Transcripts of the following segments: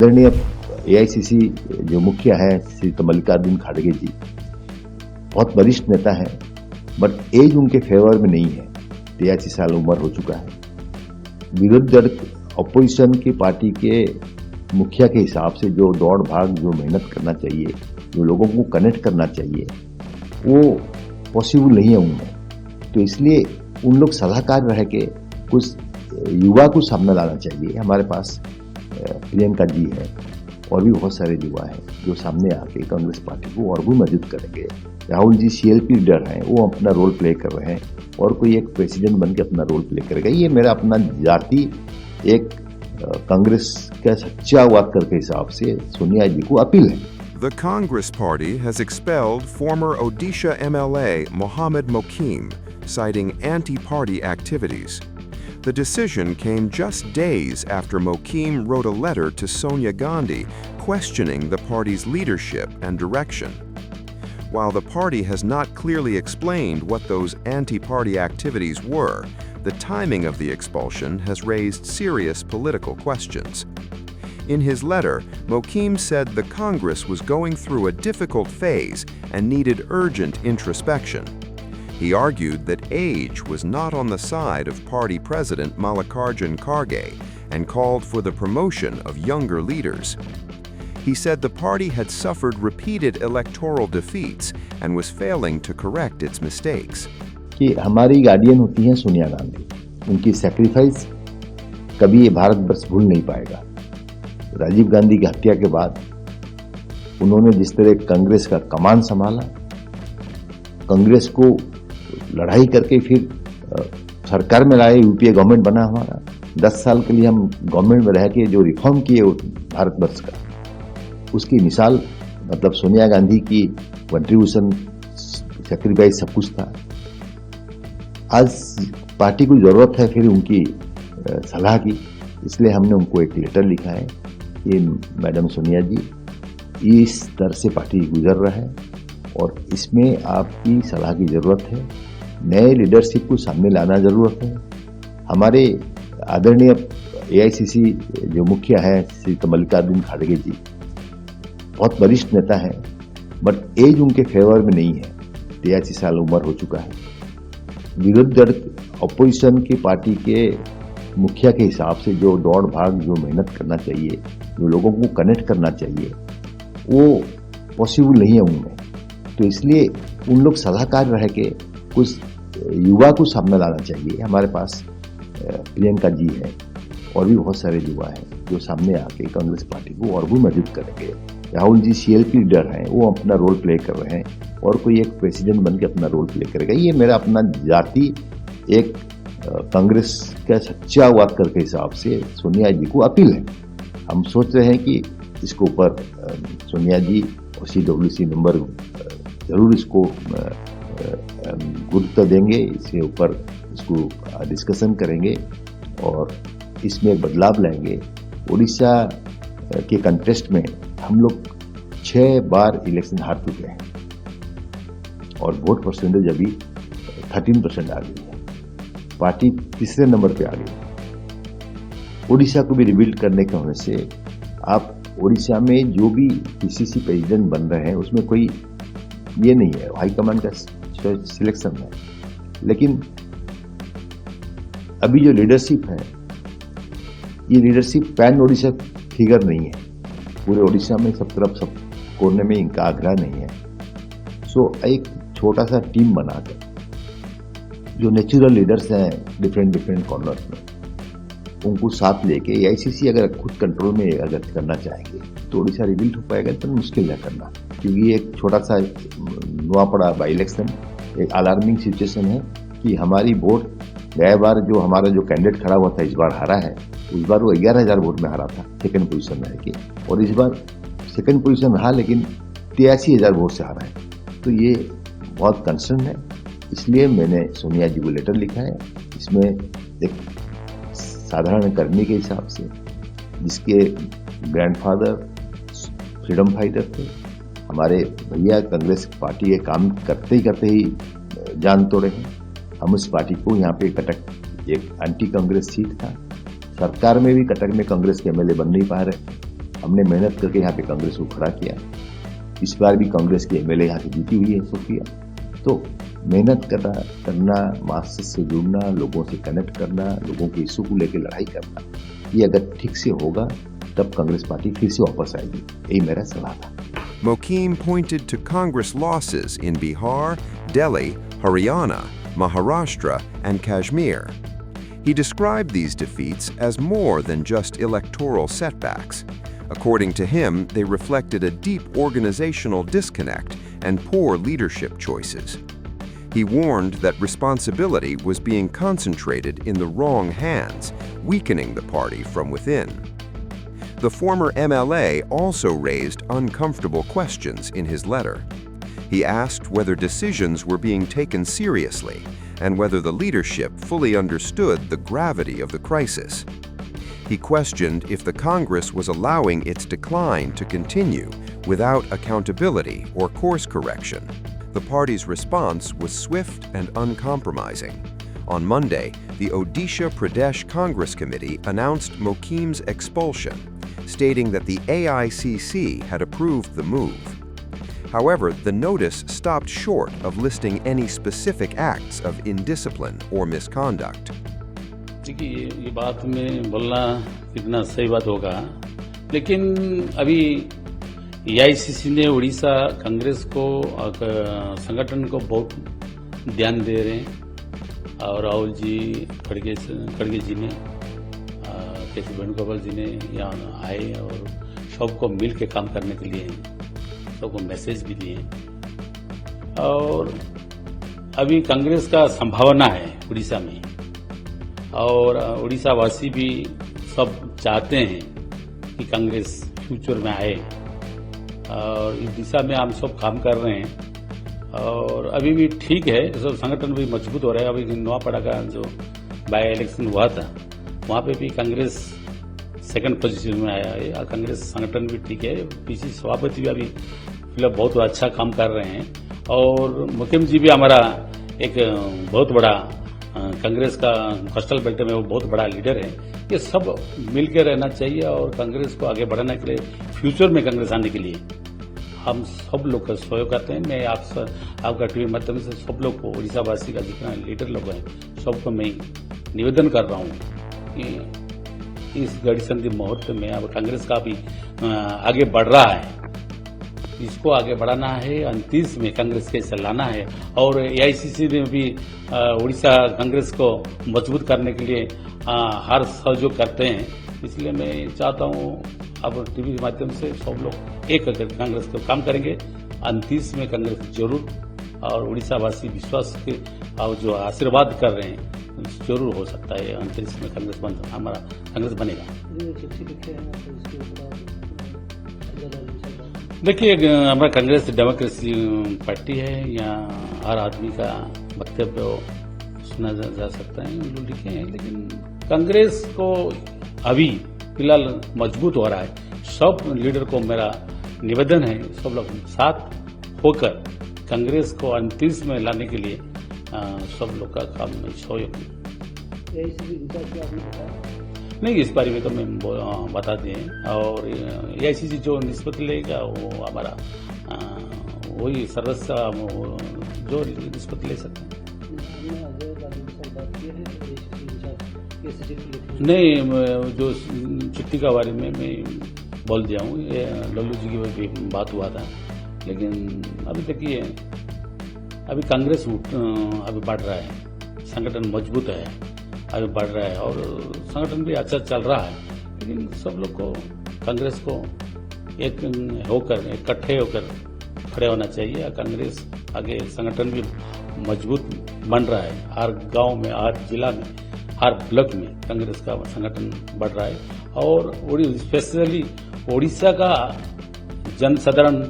आदरणीय एआईसीसी जो मुखिया है श्री मल्लिकार्जुन खड़गे जी बहुत वरिष्ठ नेता है, बट एज उनके फेवर में नहीं है। 83 साल उम्र हो चुका है। विरोधी दल अपोजिशन की पार्टी के मुखिया के हिसाब से जो दौड़ भाग, जो मेहनत करना चाहिए, जो लोगों को कनेक्ट करना चाहिए, वो पॉसिबल नहीं है उनमें। तो इसलिए उन लोग सलाहकार रह के कुछ युवा को सामने लाना चाहिए। हमारे पास प्रियंका जी है और भी बहुत सारे युवा हैं जो सामने आके कांग्रेस पार्टी को और भी मजबूत करेंगे। राहुल जी सीएलपी लीडर हैं, वो अपना रोल प्ले कर रहे हैं और कोई एक प्रेसिडेंट बन के अपना रोल प्ले करेगा। ये मेरा अपना जाति एक कांग्रेस का सच्चा वर्कर के हिसाब से सोनिया जी को अपील है। The Congress Party has expelled former Odisha MLA Mohammed Mokim, citing anti-party activities. The decision came just days after Mokim wrote a letter to Sonia Gandhi questioning the party's leadership and direction. While the party has not clearly explained what those anti-party activities were, the timing of the expulsion has raised serious political questions. In his letter, Mokim said the Congress was going through a difficult phase and needed urgent introspection. He argued that age was not on the side of party president Mallikarjun Kharge and called for the promotion of younger leaders. He said the party had suffered repeated electoral defeats and was failing to correct its mistakes. कि हमारी guardian होती हैं सोनिया गांधी, उनकी sacrifice कभी ये भारत वर्ष भूल नहीं पाएगा। राजीव गांधी की हत्या के बाद उन्होंने जिस तरह कांग्रेस का कमान संभाला, कांग्रेस को लड़ाई करके फिर सरकार में लाए, यूपीए गवर्नमेंट बना हमारा। 10 साल के लिए हम गवर्नमेंट में रह के जो रिफॉर्म किए भारतवर्ष का, उसकी मिसाल मतलब सोनिया गांधी की कंट्रीब्यूशन, सैक्रिफाइस सब कुछ था। आज पार्टी को जरूरत है फिर उनकी सलाह की, इसलिए हमने उनको एक लेटर लिखा है कि मैडम सोनिया जी इस तरह से पार्टी गुजर रहा है और इसमें आपकी सलाह की जरूरत है। नए लीडरशिप को सामने लाना जरूरत है। हमारे आदरणीय एआईसीसी जो मुखिया है श्री मल्लिकार्जुन खड़गे जी बहुत वरिष्ठ नेता है, बट एज उनके फेवर में नहीं है। 83 साल उम्र हो चुका है। विरोधी दल अपोजिशन की पार्टी के मुखिया के हिसाब से जो दौड़ भाग, जो मेहनत करना चाहिए, जो लोगों को कनेक्ट करना चाहिए, वो पॉसिबल नहीं है उनमें। तो इसलिए उन लोग सलाहकार रह के कुछ युवा को सामने लाना चाहिए। हमारे पास प्रियंका जी है और भी बहुत सारे युवा हैं जो सामने आके कांग्रेस पार्टी को और भी मजबूत करेंगे। राहुल जी सीएलपी लीडर हैं, वो अपना रोल प्ले कर रहे हैं और कोई एक प्रेसिडेंट बन के अपना रोल प्ले करेगा। ये मेरा अपना जाति एक कांग्रेस का सच्चा वर्कर के हिसाब से सोनिया जी को अपील है। हम सोच रहे हैं कि इसके ऊपर सोनिया जी और CWC मेंबर जरूर इसको गुरुत्व देंगे, इसके ऊपर इसको डिस्कशन करेंगे और इसमें एक बदलाव लाएंगे। उड़ीसा के कंटेस्ट में हम लोग 6 बार इलेक्शन हार चुके हैं और वोट परसेंटेज अभी 13% आ गई है। पार्टी तीसरे नंबर पे आ गई। उड़ीसा को भी रिबिल्ड करने के होने से आप उड़ीसा में जो भी पीसीसी प्रेसिडेंट बन रहे हैं उसमें कोई ये नहीं है, हाईकमान का सिलेक्शन है। लेकिन अभी जो लीडरशिप है, ये लीडरशिप पैन उड़ीसा फिगर नहीं है। पूरे उड़ीसा में सब तरफ, सब कोने में इनका आग्रह नहीं है। सो एक छोटा सा टीम बनाकर जो नेचुरल लीडर्स हैं डिफरेंट कॉर्नर्स में, उनको साथ लेके एआईसीसी अगर खुद कंट्रोल में अगर करना चाहेंगे तो उड़ीसा रिबिल्ड हो पाएगा। तो मुश्किल है करना, क्योंकि ये एक छोटा सा नुआपड़ा बाई इलेक्शन एक अलार्मिंग सिचुएशन है कि हमारी वोट गया बार जो हमारा जो कैंडिडेट खड़ा हुआ था इस बार हारा है। इस बार वो 11,000 वोट में हारा था सेकंड पोजीशन में है, और इस बार सेकंड पोजीशन रहा लेकिन 83,000 वोट से हारा है। तो ये बहुत कंसर्न है। इसलिए मैंने सोनिया जी को लेटर लिखा है। इसमें एक साधारण कर्मी के हिसाब से, जिसके ग्रैंडफादर फ्रीडम फाइटर थे, हमारे भैया कांग्रेस पार्टी के काम करते ही जान तोड़े हैं। हम उस पार्टी को यहाँ पे कटक एक एंटी कांग्रेस सीट था, सरकार में भी कटक में कांग्रेस के एमएलए बन नहीं पा रहे। हमने मेहनत करके यहाँ पे कांग्रेस को खड़ा किया। इस बार भी कांग्रेस की एमएलए यहाँ की जीती हुई है सोफिया। तो मेहनत करना, मार्क्सिस्ट से जुड़ना, लोगों से कनेक्ट करना, लोगों के इशू को लेकर लड़ाई करना, ये अगर ठीक से होगा तब कांग्रेस पार्टी फिर से वापस आएगी। यही मेरा सलाह था। Mokim pointed to Congress losses in Bihar, Delhi, Haryana, Maharashtra, and Kashmir. He described these defeats as more than just electoral setbacks. According to him, they reflected a deep organizational disconnect and poor leadership choices. He warned that responsibility was being concentrated in the wrong hands, weakening the party from within. The former MLA also raised uncomfortable questions in his letter. He asked whether decisions were being taken seriously and whether the leadership fully understood the gravity of the crisis. He questioned if the Congress was allowing its decline to continue without accountability or course correction. The party's response was swift and uncompromising. On Monday, the Odisha Pradesh Congress Committee announced Mokim's expulsion, stating that the AICC had approved the move. However, the notice stopped short of listing any specific acts of indiscipline or misconduct. देखिए, ये बात में बोलना कितना सही बात होगा, लेकिन अभी एआईसीसी ने उड़ीसा कांग्रेस को संगठन को बहुत ध्यान दे रहे हैं और राहुल जी खड़गे जी ने केसी वेणुगोपाल जी ने यहाँ आए और सबको मिल के काम करने के लिए सबको मैसेज भी दिए और अभी कांग्रेस का संभावना है उड़ीसा में और उड़ीसा वासी भी सब चाहते हैं कि कांग्रेस फ्यूचर में आए और इस दिशा में हम सब काम कर रहे हैं और अभी भी ठीक है, सब संगठन भी मजबूत हो रहा है। अभी नवापड़ा का जो बाय इलेक्शन हुआ था वहाँ पे भी कांग्रेस सेकंड पोजीशन में आया है। कांग्रेस संगठन भी ठीक है, पीसी सभापति भी अभी फिलहाल बहुत अच्छा काम कर रहे हैं और मुकिम जी भी हमारा एक बहुत बड़ा कांग्रेस का कोस्टल बेल्ट में वो बहुत बड़ा लीडर है। ये सब मिलकर रहना चाहिए और कांग्रेस को आगे बढ़ाने के लिए फ्यूचर में कांग्रेस आने के लिए हम सब लोग का सहयोग करते हैं। मैं आपका टीवी माध्यम से सब लोग को उड़ीसा वासी का जितना लीडर लोग हैं सबको मैं निवेदन कर रहा हूँ कि इस घड़ी संधि मुहूर्त में अब कांग्रेस का भी आगे बढ़ रहा है, इसको आगे बढ़ाना है, 29 में कांग्रेस के चलाना है और एआईसीसी ने भी उड़ीसा कांग्रेस को मजबूत करने के लिए हर सहयोग करते हैं। इसलिए मैं चाहता हूँ अब टीवी के माध्यम से सब लोग एक करके कांग्रेस को काम करेंगे। 29 में कांग्रेस जरूर और उड़ीसा वासी विश्वास के और जो आशीर्वाद कर रहे हैं जरूर हो सकता है 29 में कांग्रेस हमारा कांग्रेस बनेगा। देखिए, हमारा कांग्रेस डेमोक्रेसी पार्टी है, यहाँ हर आदमी का वक्तव्य सुना जा सकता है, लोग लिखे हैं, लेकिन कांग्रेस को अभी फिलहाल मजबूत हो रहा है। सब लीडर को मेरा निवेदन है सब लोग साथ होकर कांग्रेस को 29 में लाने के लिए सब लोग का काम में सहयोग नहीं, इस बारे में तो मैं बता दें और एआईसीसी जो निष्पत्ति लेगा वो हमारा वही सर्वस्व जो निष्पत्ति ले सकते हैं। नहीं, जो चिट्ठी का बारे में मैं बोल दिया हूँ, ये लल्लू जी की भी बात हुआ था, लेकिन अभी देखिए अभी कांग्रेस अभी बढ़ रहा है, संगठन मजबूत है, अभी बढ़ रहा है और संगठन भी अच्छा चल रहा है, लेकिन सब लोग को कांग्रेस को एक होकर इकट्ठे होकर खड़े होना चाहिए। कांग्रेस आगे संगठन भी मजबूत बन रहा है, हर गांव में, हर जिला में, हर ब्लॉक में कांग्रेस का संगठन बढ़ रहा है और स्पेशली ओडिशा का जनसाधारण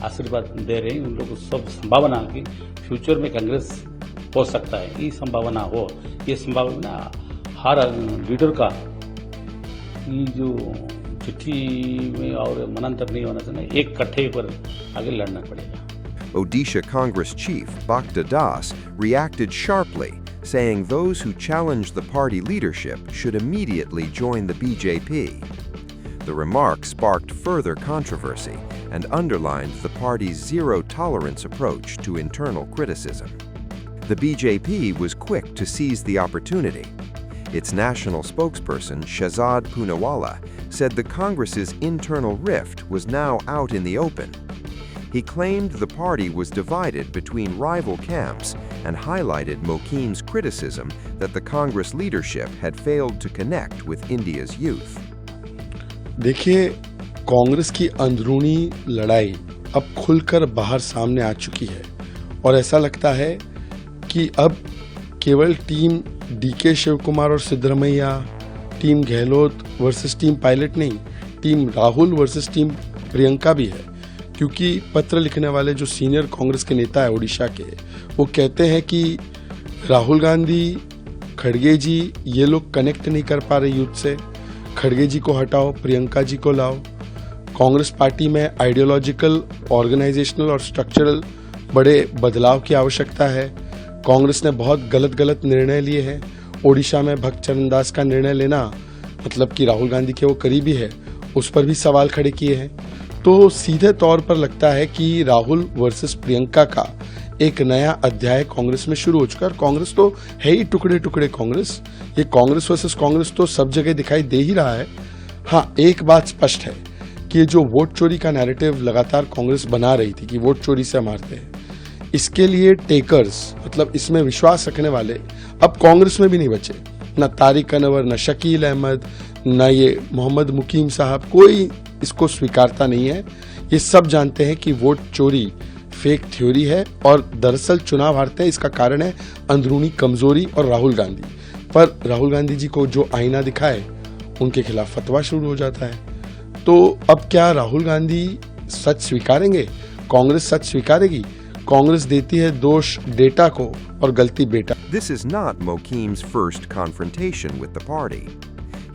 आशीर्वाद दे रहे हैं। उन लोगों को सब संभावना की फ्यूचर में कांग्रेस हो सकता है, ये संभावना हो, ये संभावना हर लीडर का ये जो चिट्ठी में और मनांतर नहीं होना चाहिए, एक इकट्ठे पर आगे लड़ना पड़ेगा। Odisha Congress Chief Bhakta Das reacted sharply, saying those who challenge the party leadership should immediately join the BJP. The remark sparked further controversy and underlined the party's zero-tolerance approach to internal criticism. The BJP was quick to seize the opportunity. Its national spokesperson, Shehzad Poonawalla, said the Congress's internal rift was now out in the open. He claimed the party was divided between rival camps and highlighted Mokeem's criticism that the Congress leadership had failed to connect with India's youth. देखिए, कांग्रेस की अंदरूनी लड़ाई अब खुलकर बाहर सामने आ चुकी है और ऐसा लगता है कि अब केवल टीम डीके शिव कुमार और Siddaramaiah, team Gehlot versus team Pilot नहीं, team Rahul versus team Priyanka भी है। क्योंकि पत्र लिखने वाले जो सीनियर कांग्रेस के नेता है उड़ीसा के, वो कहते हैं कि राहुल गांधी, खड़गे जी, ये लोग कनेक्ट नहीं कर पा रहे यूथ से, खड़गे जी को हटाओ, प्रियंका जी को लाओ। कांग्रेस पार्टी में आइडियोलॉजिकल, ऑर्गेनाइजेशनल और स्ट्रक्चरल बड़े बदलाव की आवश्यकता है। कांग्रेस ने बहुत गलत निर्णय लिए हैं। ओडिशा में भक्त चरण दास का निर्णय लेना, मतलब कि राहुल गांधी के वो करीबी है, उस पर भी सवाल खड़े किए हैं। तो सीधे तौर पर लगता है कि राहुल वर्सेस प्रियंका का एक नया अध्याय कांग्रेस में शुरू हो चुका है। कांग्रेस तो है ही टुकड़े टुकड़े कांग्रेस। ये कांग्रेस वर्सेस कांग्रेस तो सब जगह दिखाई दे ही रहा है। हाँ, एक बात स्पष्ट है कि ये जो वोट चोरी का नैरेटिव लगातार कांग्रेस बना रही थी कि वोट चोरी से मारते हैं, इसके लिए टेकर्स, मतलब इसमें विश्वास रखने वाले अब कांग्रेस में भी नहीं बचे। न तारिक अनवर, न शकील अहमद, न ये मोहम्मद मुकीम साहब, कोई इसको स्वीकारता नहीं है। ये सब जानते हैं कि वोट चोरी फेक थ्योरी है और दरअसल चुनाव हारते हैं इसका कारण है अंदरूनी कमजोरी और राहुल गांधी। पर राहुल गांधी जी को जो आईना दिखाए उनके खिलाफ फतवा शुरू हो जाता है। तो अब क्या राहुल गांधी सच स्वीकारेंगे? कांग्रेस सच स्वीकारेगी? कांग्रेस देती है दोष डेटा को और गलती बेटा। This is not Mokeem's first confrontation with the party.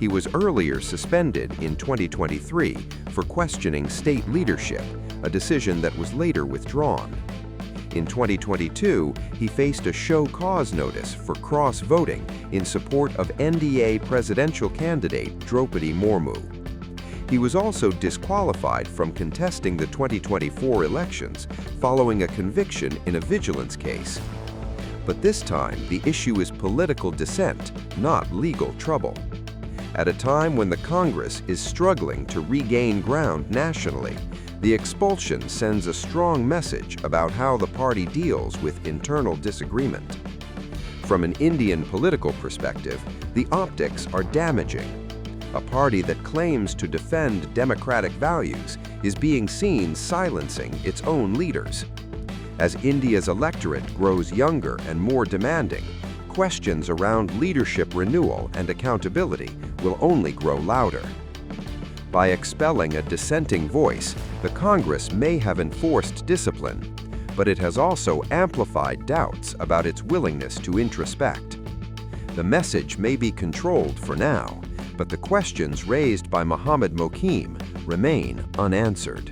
He was earlier suspended in 2023 for questioning state leadership, a decision that was later withdrawn. In 2022, he faced a show cause notice for cross-voting in support of NDA presidential candidate Draupadi Murmu. He was also disqualified from contesting the 2024 elections following a conviction in a vigilance case. But this time, the issue is political dissent, not legal trouble. At a time when the Congress is struggling to regain ground nationally, the expulsion sends a strong message about how the party deals with internal disagreement. From an Indian political perspective, the optics are damaging. A party that claims to defend democratic values is being seen silencing its own leaders. As India's electorate grows younger and more demanding, questions around leadership renewal and accountability will only grow louder. By expelling a dissenting voice, the Congress may have enforced discipline, but it has also amplified doubts about its willingness to introspect. The message may be controlled for now, but the questions raised by Mohammed Mokeem remain unanswered.